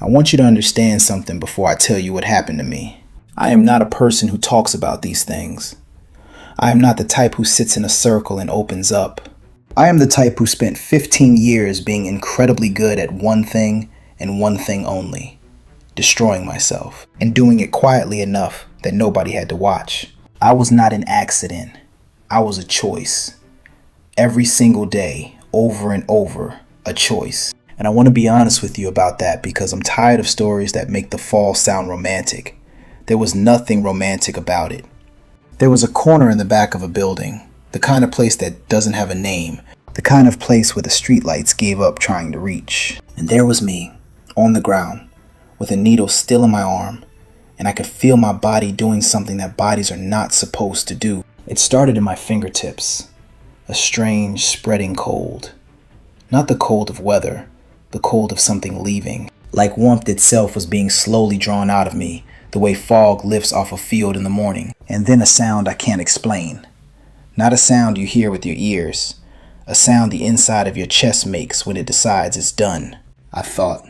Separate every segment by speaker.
Speaker 1: I want you to understand something before I tell you what happened to me. I am not a person who talks about these things. I am not the type who sits in a circle and opens up. I am the type who spent 15 years being incredibly good at one thing and one thing only, destroying myself, and doing it quietly enough that nobody had to watch. I was not an accident. I was a choice. Every single day, over and over, a choice. And I want to be honest with you about that because I'm tired of stories that make the fall sound romantic. There was nothing romantic about it. There was a corner in the back of a building, the kind of place that doesn't have a name, the kind of place where the streetlights gave up trying to reach. And there was me, on the ground, with a needle still in my arm, and I could feel my body doing something that bodies are not supposed to do. It started in my fingertips, a strange spreading cold. Not the cold of weather, the cold of something leaving. Like warmth itself was being slowly drawn out of me, the way fog lifts off a field in the morning. And then a sound I can't explain. Not a sound you hear with your ears, a sound the inside of your chest makes when it decides it's done. I thought,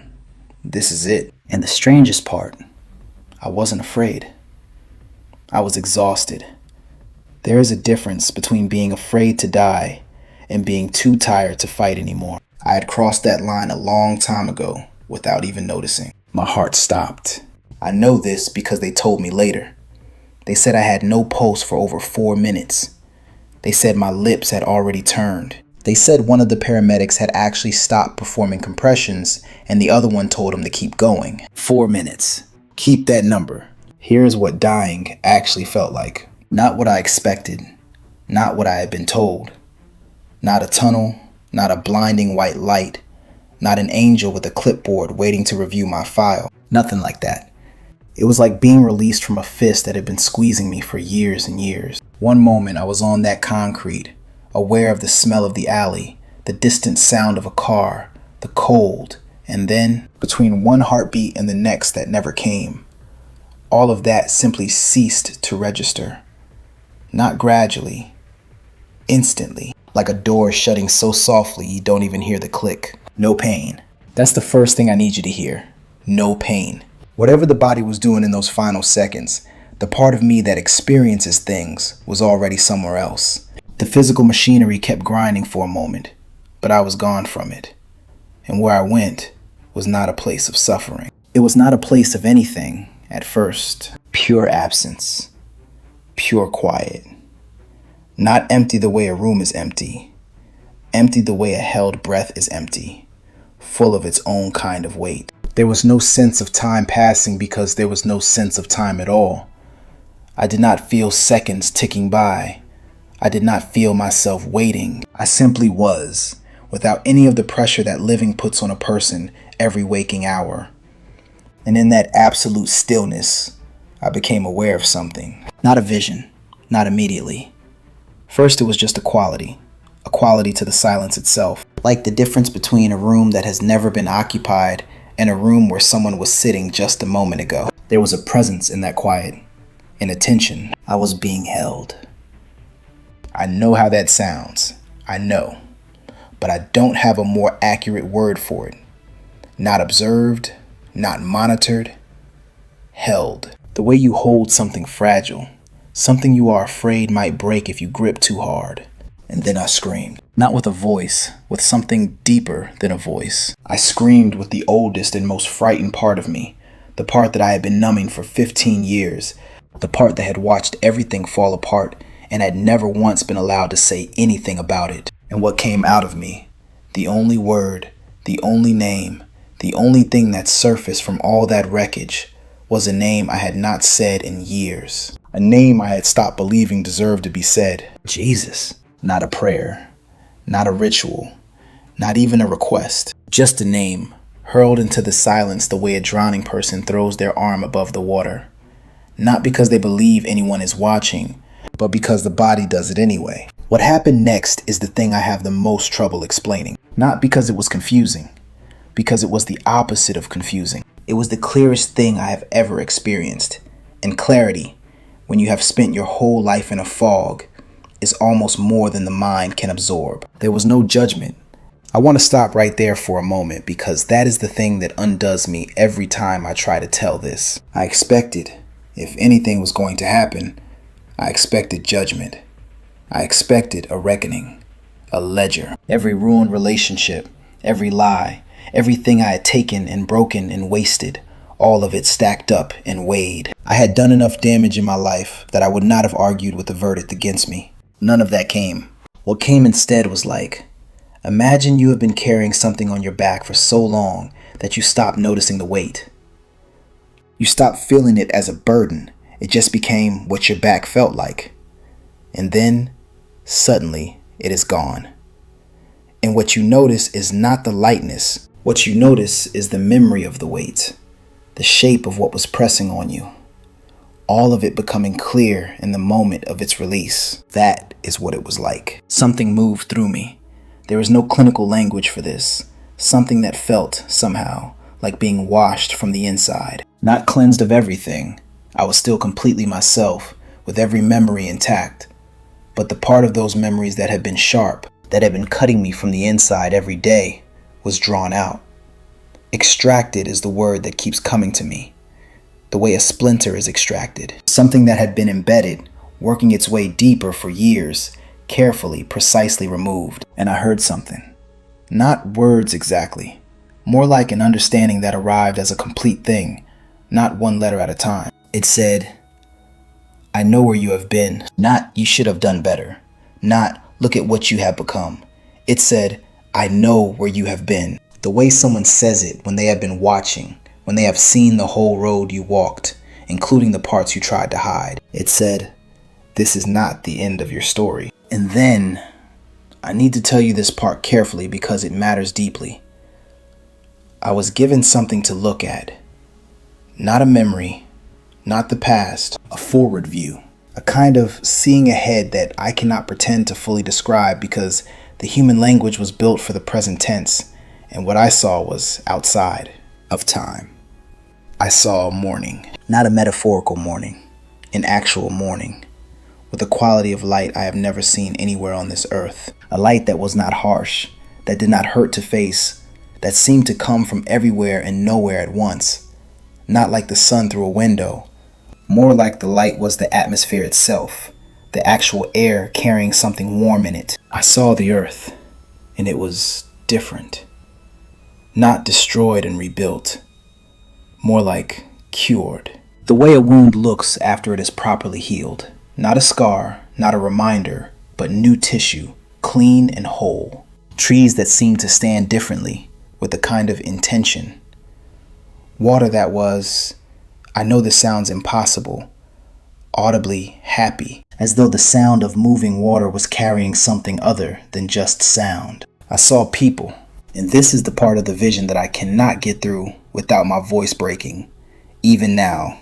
Speaker 1: this is it. And the strangest part, I wasn't afraid. I was exhausted. There is a difference between being afraid to die and being too tired to fight anymore. I had crossed that line a long time ago without even noticing. My heart stopped. I know this because they told me later. They said I had no pulse for over 4 minutes. They said my lips had already turned. They said one of the paramedics had actually stopped performing compressions and the other one told him to keep going. 4 minutes. Keep that number. Here's what dying actually felt like. Not what I expected. Not what I had been told. Not a tunnel. Not a blinding white light. Not an angel with a clipboard waiting to review my file. Nothing like that. It was like being released from a fist that had been squeezing me for years and years. One moment I was on that concrete, aware of the smell of the alley, the distant sound of a car, the cold, and then, between one heartbeat and the next that never came, all of that simply ceased to register. Not gradually, instantly. Like a door shutting so softly you don't even hear the click. No pain. That's the first thing I need you to hear. No pain. Whatever the body was doing in those final seconds, the part of me that experiences things was already somewhere else. The physical machinery kept grinding for a moment, but I was gone from it. And where I went was not a place of suffering. It was not a place of anything at first. Pure absence. Pure quiet. Not empty the way a room is empty. Empty the way a held breath is empty. Full of its own kind of weight. There was no sense of time passing because there was no sense of time at all. I did not feel seconds ticking by. I did not feel myself waiting. I simply was, without any of the pressure that living puts on a person every waking hour. And in that absolute stillness, I became aware of something. Not a vision, not immediately. First, it was just a quality to the silence itself. Like the difference between a room that has never been occupied and a room where someone was sitting just a moment ago. There was a presence in that quiet, an attention. I was being held. I know how that sounds. I know. But I don't have a more accurate word for it. Not observed, not monitored, held. The way you hold something fragile. Something you are afraid might break if you grip too hard. And then I screamed. Not with a voice, with something deeper than a voice. I screamed with the oldest and most frightened part of me. The part that I had been numbing for 15 years. The part that had watched everything fall apart and had never once been allowed to say anything about it. And what came out of me, the only word, the only name, the only thing that surfaced from all that wreckage, was a name I had not said in years. A name I had stopped believing deserved to be said. Jesus. Not a prayer. Not a ritual. Not even a request. Just a name, hurled into the silence the way a drowning person throws their arm above the water. Not because they believe anyone is watching, but because the body does it anyway. What happened next is the thing I have the most trouble explaining. Not because it was confusing, because it was the opposite of confusing. It was the clearest thing I have ever experienced. And clarity, when you have spent your whole life in a fog, is almost more than the mind can absorb. There was no judgment. I want to stop right there for a moment because that is the thing that undoes me every time I try to tell this. I expected, if anything was going to happen, I expected judgment. I expected a reckoning, a ledger. Every ruined relationship, every lie, everything I had taken and broken and wasted, all of it stacked up and weighed. I had done enough damage in my life that I would not have argued with the verdict against me. None of that came. What came instead was like, imagine you have been carrying something on your back for so long that you stopped noticing the weight. You stopped feeling it as a burden. It just became what your back felt like. And then, suddenly, it is gone. And what you notice is not the lightness. What you notice is the memory of the weight, the shape of what was pressing on you. All of it becoming clear in the moment of its release. That is what it was like. Something moved through me. There is no clinical language for this. Something that felt, somehow, like being washed from the inside. Not cleansed of everything. I was still completely myself, with every memory intact. But the part of those memories that had been sharp, that had been cutting me from the inside every day, was drawn out. Extracted is the word that keeps coming to me. The way a splinter is extracted. Something that had been embedded, working its way deeper for years, carefully, precisely removed. And I heard something. Not words exactly. More like an understanding that arrived as a complete thing, not one letter at a time. It said, I know where you have been. Not, you should have done better. Not, look at what you have become. It said, I know where you have been. The way someone says it when they have been watching, when they have seen the whole road you walked, including the parts you tried to hide. It said, this is not the end of your story. And then, I need to tell you this part carefully because it matters deeply. I was given something to look at. Not a memory, not the past, a forward view. A kind of seeing ahead that I cannot pretend to fully describe because the human language was built for the present tense, and what I saw was outside of time. I saw a morning, not a metaphorical morning, an actual morning, with a quality of light I have never seen anywhere on this earth. A light that was not harsh, that did not hurt to face, that seemed to come from everywhere and nowhere at once. Not like the sun through a window. More like the light was the atmosphere itself, the actual air carrying something warm in it. I saw the earth, and it was different. Not destroyed and rebuilt. More like cured. The way a wound looks after it is properly healed. Not a scar, not a reminder, but new tissue, clean and whole. Trees that seemed to stand differently, with a kind of intention. Water that was, I know this sounds impossible, audibly happy, as though the sound of moving water was carrying something other than just sound. I saw people, and this is the part of the vision that I cannot get through without my voice breaking, even now,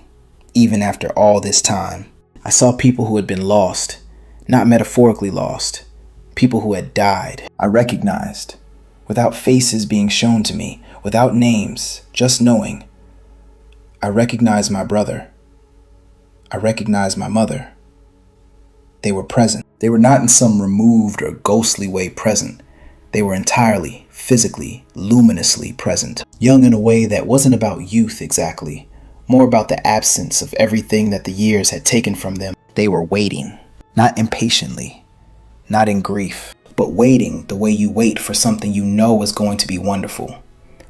Speaker 1: even after all this time. I saw people who had been lost, not metaphorically lost, people who had died. I recognized, without faces being shown to me, without names, just knowing. I recognized my brother. I recognized my mother. They were present. They were not in some removed or ghostly way present. They were entirely, physically, luminously present. Young in a way that wasn't about youth exactly, more about the absence of everything that the years had taken from them. They were waiting, not impatiently, not in grief, but waiting the way you wait for something you know is going to be wonderful,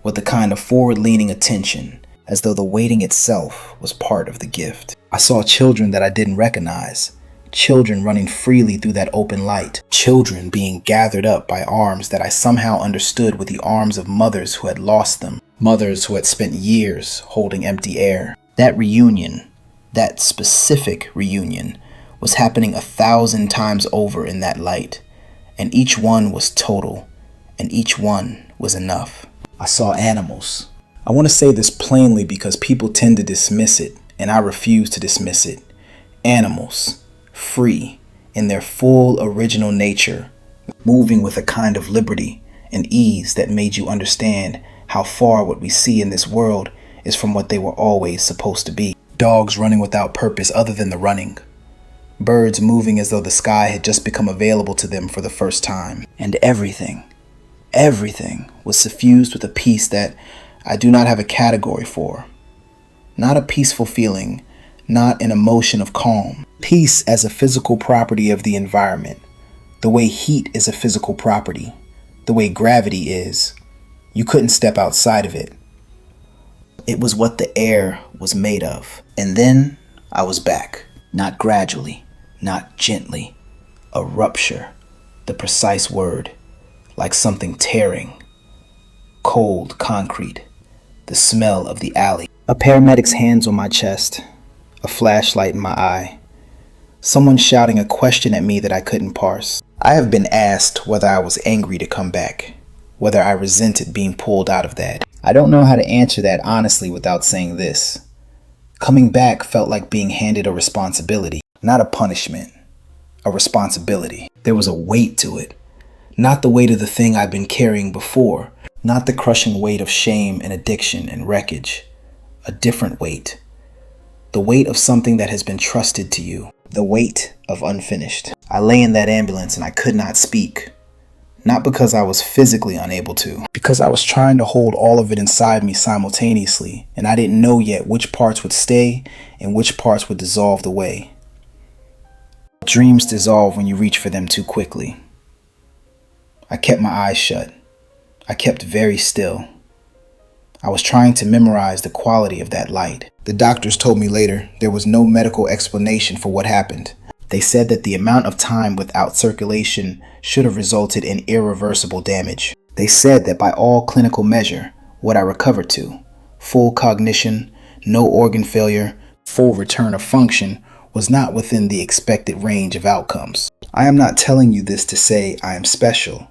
Speaker 1: with a kind of forward-leaning attention, as though the waiting itself was part of the gift. I saw children that I didn't recognize, children running freely through that open light, children being gathered up by arms that I somehow understood were the arms of mothers who had lost them, mothers who had spent years holding empty air. That reunion, that specific reunion, was happening 1,000 times over in that light, and each one was total, and each one was enough. I saw animals. I want to say this plainly because people tend to dismiss it, and I refuse to dismiss it. Animals, free, in their full original nature, moving with a kind of liberty and ease that made you understand how far what we see in this world is from what they were always supposed to be. Dogs running without purpose other than the running. Birds moving as though the sky had just become available to them for the first time. And everything Everything was suffused with a peace that I do not have a category for. Not a peaceful feeling, not an emotion of calm. Peace as a physical property of the environment, the way heat is a physical property, the way gravity is. You couldn't step outside of it. It was what the air was made of. And then I was back. Not gradually, not gently. A rupture, the precise word, like something tearing. Cold concrete, the smell of the alley. A paramedic's hands on my chest, a flashlight in my eye. Someone shouting a question at me that I couldn't parse. I have been asked whether I was angry to come back, whether I resented being pulled out of that. I don't know how to answer that honestly without saying this. Coming back felt like being handed a responsibility, not a punishment, a responsibility. There was a weight to it, not the weight of the thing I'd been carrying before, not the crushing weight of shame and addiction and wreckage. A different weight. The weight of something that has been trusted to you. The weight of unfinished. I lay in that ambulance and I could not speak. Not because I was physically unable to, because I was trying to hold all of it inside me simultaneously, and I didn't know yet which parts would stay and which parts would dissolve away. Dreams dissolve when you reach for them too quickly. I kept my eyes shut. I kept very still. I was trying to memorize the quality of that light. The doctors told me later there was no medical explanation for what happened. They said that the amount of time without circulation should have resulted in irreversible damage. They said that by all clinical measure, what I recovered to, full cognition, no organ failure, full return of function, was not within the expected range of outcomes. I am not telling you this to say I am special.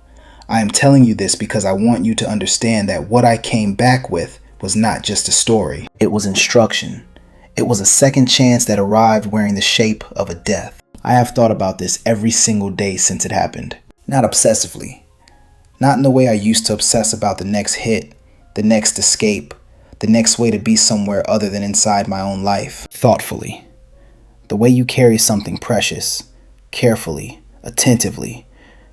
Speaker 1: I am telling you this because I want you to understand that what I came back with was not just a story. It was instruction. It was a second chance that arrived wearing the shape of a death. I have thought about this every single day since it happened. Not obsessively. Not in the way I used to obsess about the next hit, the next escape, the next way to be somewhere other than inside my own life. Thoughtfully. The way you carry something precious, carefully, attentively,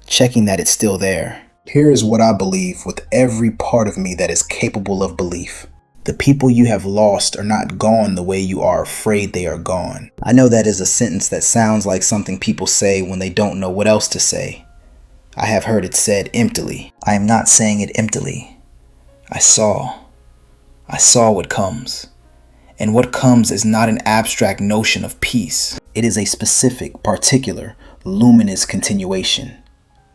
Speaker 1: checking that it's still there. Here is what I believe with every part of me that is capable of belief. The people you have lost are not gone the way you are afraid they are gone. I know that is a sentence that sounds like something people say when they don't know what else to say. I have heard it said emptily. I am not saying it emptily. I saw what comes. And what comes is not an abstract notion of peace. It is a specific, particular, luminous continuation.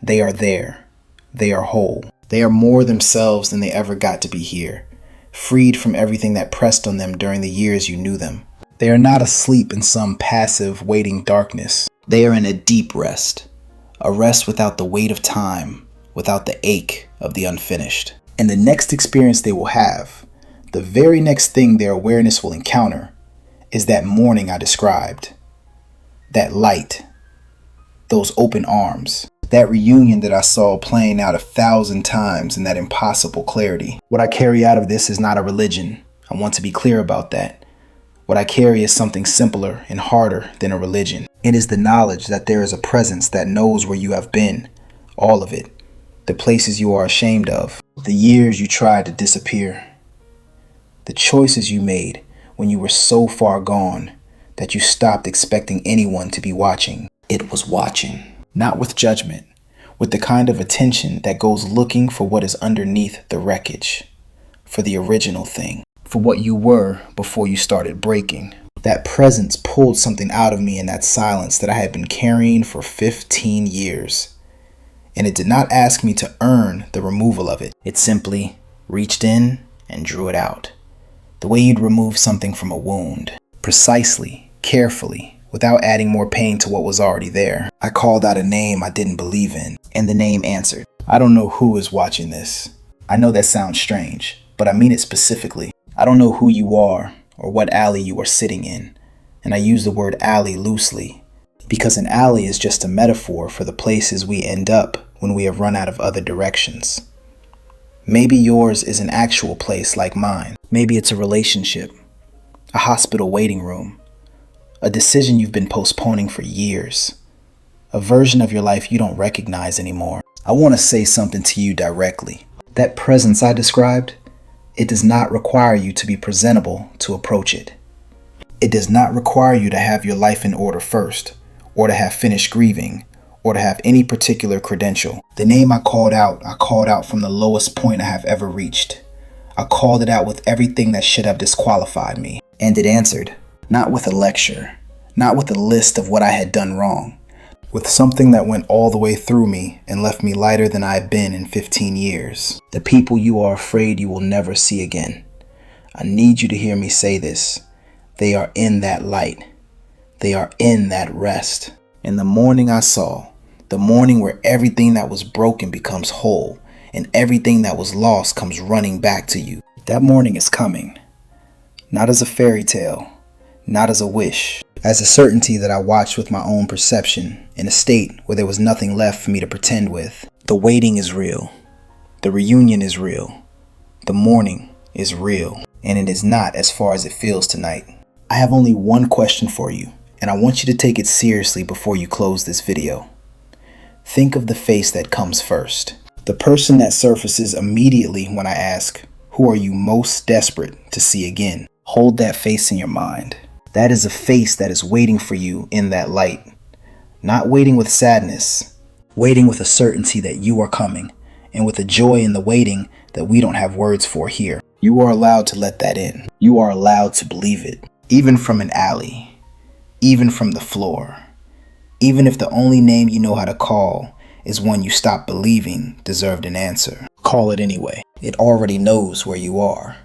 Speaker 1: They are there. They are whole. They are more themselves than they ever got to be here. Freed from everything that pressed on them during the years you knew them. They are not asleep in some passive, waiting darkness. They are in a deep rest. A rest without the weight of time, without the ache of the unfinished. And the next experience they will have, the very next thing their awareness will encounter, is that morning I described. That light. Those open arms. That reunion that I saw playing out 1,000 times in that impossible clarity. What I carry out of this is not a religion. I want to be clear about that. What I carry is something simpler and harder than a religion. It is the knowledge that there is a presence that knows where you have been. All of it. The places you are ashamed of. The years you tried to disappear. The choices you made when you were so far gone that you stopped expecting anyone to be watching. It was watching. Not with judgment, with the kind of attention that goes looking for what is underneath the wreckage, for the original thing, for what you were before you started breaking. That presence pulled something out of me in that silence that I had been carrying for 15 years. And it did not ask me to earn the removal of it. It simply reached in and drew it out. The way you'd remove something from a wound. Precisely, carefully, without adding more pain to what was already there. I called out a name I didn't believe in, and the name answered. I don't know who is watching this. I know that sounds strange, but I mean it specifically. I don't know who you are or what alley you are sitting in, and I use the word alley loosely, because an alley is just a metaphor for the places we end up when we have run out of other directions. Maybe yours is an actual place like mine. Maybe it's a relationship, a hospital waiting room, a decision you've been postponing for years, a version of your life you don't recognize anymore. I want to say something to you directly. That presence I described, it does not require you to be presentable to approach it. It does not require you to have your life in order first, or to have finished grieving, or to have any particular credential. The name I called out from the lowest point I have ever reached. I called it out with everything that should have disqualified me. And it answered, not with a lecture, not with a list of what I had done wrong, with something that went all the way through me and left me lighter than I had been in 15 years. The people you are afraid you will never see again. I need you to hear me say this. They are in that light. They are in that rest. In the morning I saw, the morning where everything that was broken becomes whole and everything that was lost comes running back to you. That morning is coming. Not as a fairy tale, not as a wish, as a certainty that I watched with my own perception in a state where there was nothing left for me to pretend with. The waiting is real. The reunion is real. The morning is real. And it is not as far as it feels tonight. I have only one question for you, and I want you to take it seriously before you close this video. Think of the face that comes first. The person that surfaces immediately when I ask, who are you most desperate to see again? Hold that face in your mind. That is a face that is waiting for you in that light. Not waiting with sadness, waiting with a certainty that you are coming, and with a joy in the waiting that we don't have words for here. You are allowed to let that in. You are allowed to believe it, even from an alley, even from the floor. Even if the only name you know how to call is one you stopped believing deserved an answer. Call it anyway. It already knows where you are.